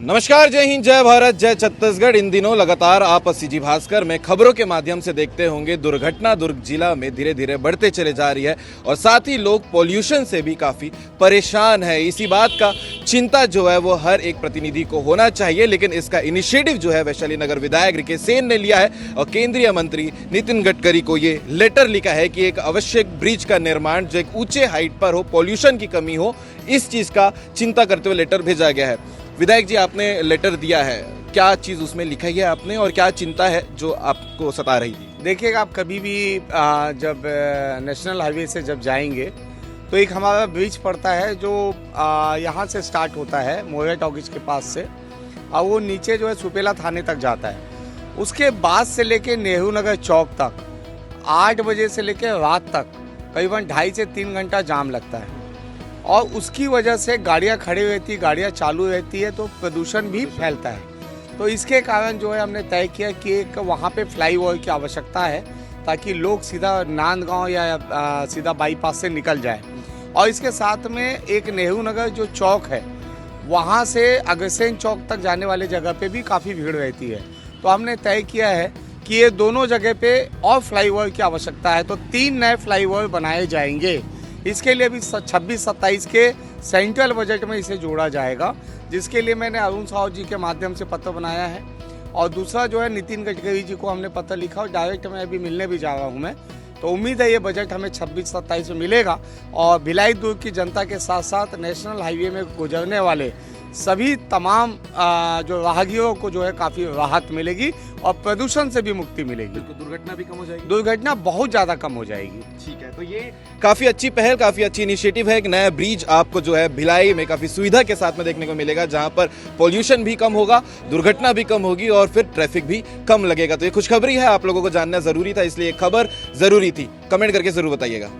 नमस्कार, जय हिंद, जय भारत, जय छत्तीसगढ़। इन दिनों लगातार आप सीजी भास्कर में खबरों के माध्यम से देखते होंगे दुर्घटना दुर्ग जिला में धीरे धीरे बढ़ते चले जा रही है और साथ ही लोग पॉल्यूशन से भी काफी परेशान है। इसी बात का चिंता जो है वो हर एक प्रतिनिधि को होना चाहिए, लेकिन इसका इनिशिएटिव जो है वैशाली नगर विधायक रिकेश सेन ने लिया है और केंद्रीय मंत्री नितिन गडकरी को ये लेटर लिखा है कि एक आवश्यक ब्रिज का निर्माण जो एक ऊंचे हाइट पर हो, पॉल्यूशन की कमी हो, इस चीज का चिंता करते हुए लेटर भेजा गया है। विधायक जी, आपने लेटर दिया है, क्या चीज़ उसमें लिखा है आपने और क्या चिंता है जो आपको सता रही थी? देखिएगा, आप कभी भी जब नेशनल हाईवे से जब जाएंगे तो एक हमारा ब्रिज पड़ता है जो यहाँ से स्टार्ट होता है मोया टॉकीज के पास से और वो नीचे जो है सुपेला थाने तक जाता है। उसके बाद से लेके नेहरू नगर चौक तक 8 बजे से लेके रात तक करीबन 2.5 से 3 घंटा जाम लगता है और उसकी वजह से गाड़ियाँ खड़ी रहती है, गाड़ियाँ चालू रहती है तो प्रदूषण भी फैलता है। तो इसके कारण जो है हमने तय किया कि एक वहाँ पे फ्लाईओवर की आवश्यकता है ताकि लोग सीधा नांदगांव या सीधा बाईपास से निकल जाए। और इसके साथ में एक नेहरू नगर जो चौक है वहाँ से अग्रसेन चौक तक जाने वाले जगह पे भी काफ़ी भीड़ रहती है। तो हमने तय किया है कि ये दोनों जगह पे और फ्लाईओवर की आवश्यकता है, तो 3 नए फ्लाईओवर बनाए जाएंगे। इसके लिए भी 26-27 के सेंट्रल बजट में इसे जोड़ा जाएगा, जिसके लिए मैंने अरुण साहू जी के माध्यम से पत्र बनाया है। और दूसरा जो है नितिन गडकरी जी को हमने पत्र लिखा और डायरेक्ट मैं अभी मिलने भी जा रहा हूँ मैं। तो उम्मीद है ये बजट हमें 26-27 में मिलेगा और भिलाई दुर्ग की जनता के साथ साथ नेशनल हाईवे में गुजरने वाले सभी तमाम जो राहगीरों को जो है काफ़ी राहत मिलेगी और प्रदूषण से भी मुक्ति मिलेगी। दुर्घटना भी कम हो जाएगी, दुर्घटना बहुत ज़्यादा कम हो जाएगी। ठीक है, तो ये काफी अच्छी पहल, काफी अच्छी इनिशिएटिव है। एक नया ब्रिज आपको जो है भिलाई में काफी सुविधा के साथ में देखने को मिलेगा, जहां पर पॉल्यूशन भी कम होगा, दुर्घटना भी कम होगी और फिर ट्रैफिक भी कम लगेगा। तो ये खुशखबरी है, आप लोगों को जानना जरूरी था, इसलिए खबर जरूरी थी। कमेंट करके जरूर बताइएगा।